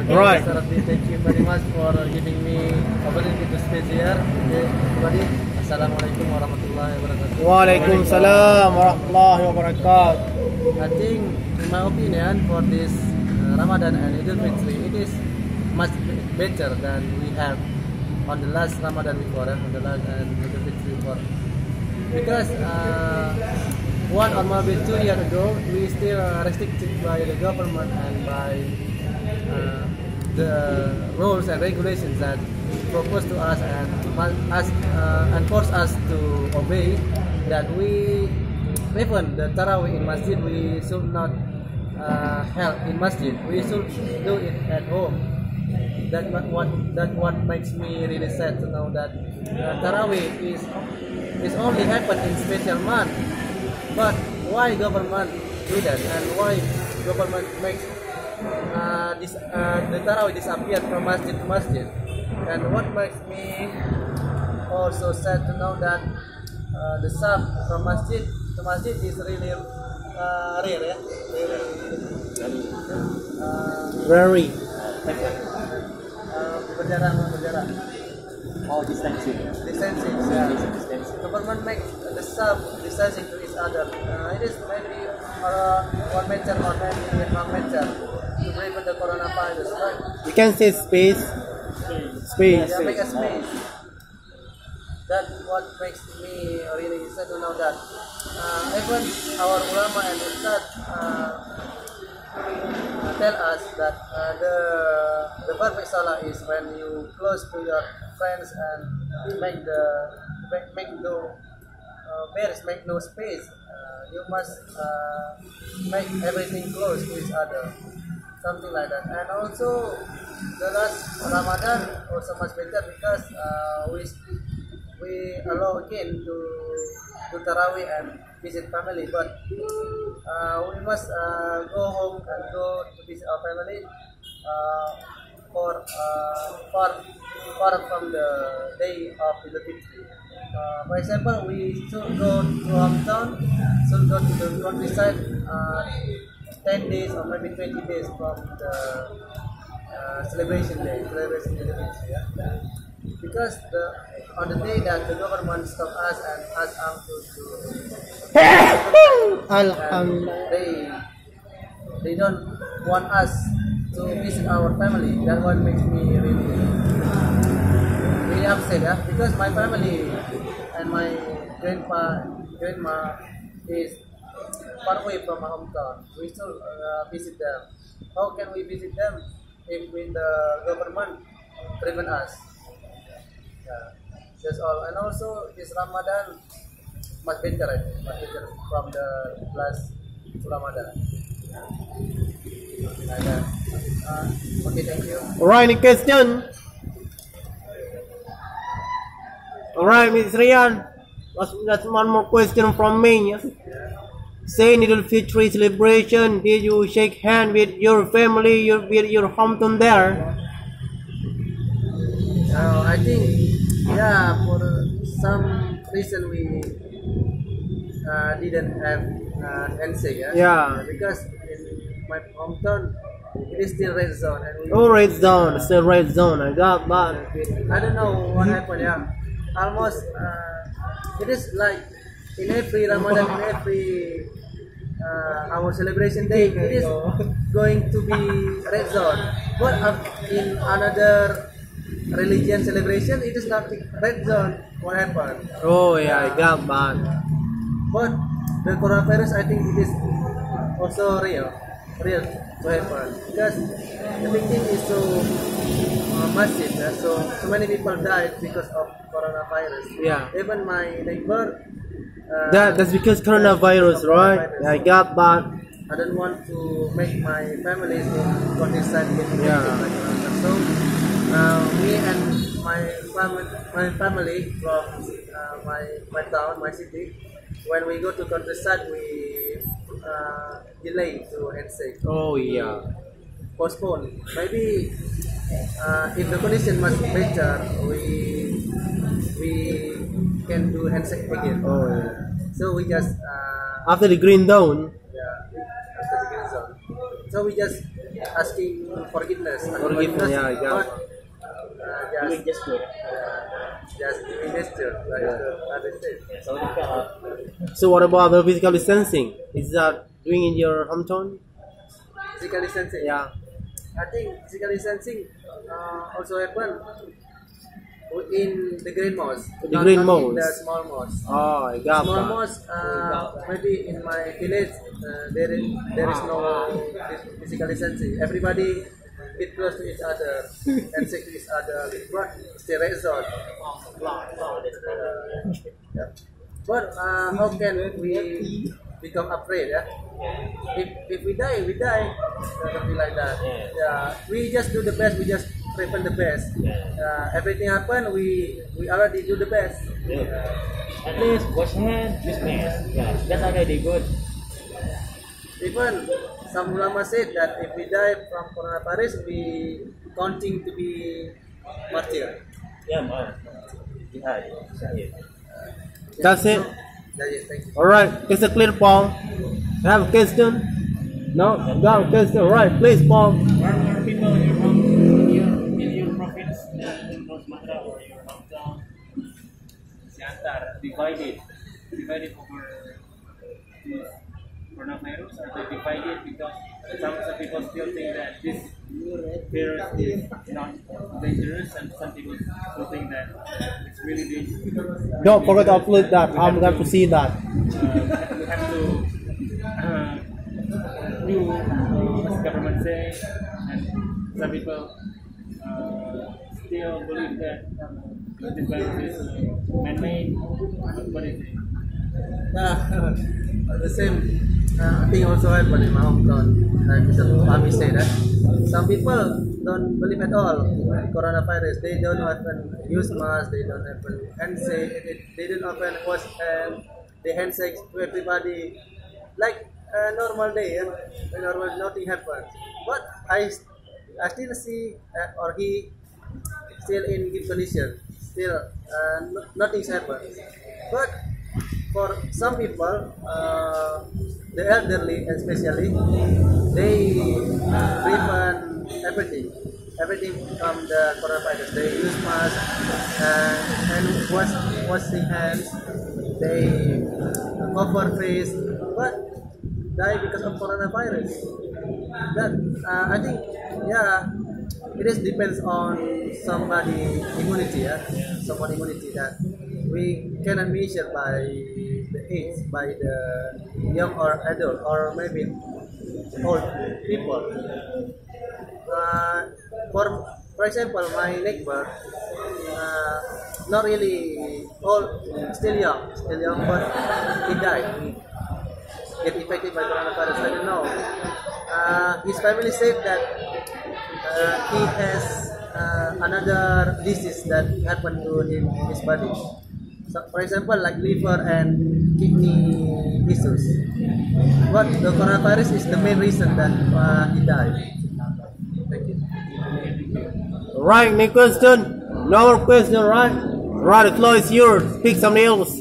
Right. Thank you very much for giving me opportunity to speak here. Okay, everybody. Assalamualaikum warahmatullahi wabarakatuh. Waalaikumsalam warahmatullahi wabarakatuh. I think, in my opinion, for this Ramadan and Idul Fitri, it is much better than we have on the last Ramadan before, on the last and Idul Fitri before. Because 1 or maybe 2 years ago, we still restricted by the government and by the rules and regulations that proposed to us and force us to obey, that we, even the Tarawih in masjid, we should not held in masjid. We should do it at home. That what makes me really sad to know that Tarawih is only happen in special month. But why government do that, and why government makes the Tarawih disappear from masjid to masjid? And what makes me also sad to know that the sub from masjid to masjid is really rare, yeah? Very. Berjarak. Oh, distancing. Yeah. Government makes the sub distancing to each other. It is maybe 1 meter or maybe 1 meter to prevent the coronavirus, right? You can say space. Space. Yeah, make a space. That's what makes me really sad to know that even our ulama and ustad tell us that the perfect salah is when you close to your friends and make no space. You must make everything close to each other, something like that. And also the last Ramadan also much better because we allow again to Tarawih and visit family, but we must go home and go to visit our family far from the day of the Fitri. For example, we should go to hometown, should go to the countryside 10 days or maybe 20 days from the celebration day, celebration day, yeah? Because on the day that the government stopped us and asked us they don't want us to visit our family. That one makes me really upset, yeah? Because my family and my grandma is far away from my hometown. We still visit them. How can we visit them if the government prevent us? That's all. And also this Ramadan much better, I think, much better from the last Ramadan. Okay, thank you. Alright, any question? Alright, Miss Rian. That's one more question from me. Say in Idul Fitri celebration, did you shake hand with your family, with your hometown there? I think, yeah, for some reason we didn't have handshake, yeah? Yeah. Because in my hometown it is still red zone, and red zone, still red zone. I got that. I don't know what happened, yeah. Almost it is like in every Ramadan, in every our celebration day, it is going to be red zone. But in another religion celebration, it is not red zone. What happened? Oh yeah, I got that. But the coronavirus, I think it is also real to happen, because the victim is so massive, yeah? so many people died because of coronavirus. Yeah. Even my neighbor. That's because coronavirus, right? I got that. I don't want to make my family in countryside getting Yeah. like that. So me and my family from my town, my city, when we go to countryside, we delay to handshake. Oh yeah. Postpone. Maybe if the condition much better, we can do handshake again. Oh yeah. So we just After the green zone. yeah, after the green zone. So we just asking forgiveness. Forgiveness, yeah, yeah. But, Doing just gesture. just giving gesture, like others say. So So what about the physical distancing? Is that doing in your hometown? Physical distancing. Yeah. I think physical distancing also happen in the green malls. The not green in malls. the small malls. Oh, I got Small that. malls, maybe in my village, there is no physical distancing. Everybody get close to each other and say to each other, but still resort. Yeah. But how can we become afraid? Yeah? If we die, we die. Something like that. Yeah. We just do the best. We just prevent the best. Everything happen, we already do the best. at least wash hand, use mask. Yeah, that's already good. Even some ulama said that if we die from coronavirus, we counting to be martyr. Yeah, man. Jihad, syahid. That's it. That's it. Thank you. Alright, it's a clear, Paul. You have a question? No? You have a question? Alright, please, Paul. Are people in your home, in your province, in North Sumatera or your hometown, divided over this coronavirus? Are they divided because some people still think that this virus is not dangerous, and some people still think that it's really dangerous? Don't forget to upload that. I'm going to see that. We have to do as government say, and some people still believe that this virus is man-made. What is it? The same thing also happened in my hometown. Like Mr. Ami said, some people don't believe at all in coronavirus. They don't often use mask. They don't often handshake. They don't often wash hands. They handshake to everybody like a normal day. Normal, nothing happens. But I still see or he still in good condition. Still nothing's happened. But for some people, the elderly especially, they prevent everything from the coronavirus. They use masks and washing hands. They cover face, but die because of coronavirus. That I think, it is depends on somebody immunity. Someone immunity that we cannot measure by the age, by the young or adult, or maybe old people. For example, my neighbor, not really old, still young, but he died. Get infected by coronavirus. I don't know. His family said that he has another disease that happened to him in his body. So, for example, like liver and kidney issues. But the coronavirus is the main reason that he died. Thank you. Right, next question. No more question, right? Right, the floor is yours. Pick something else.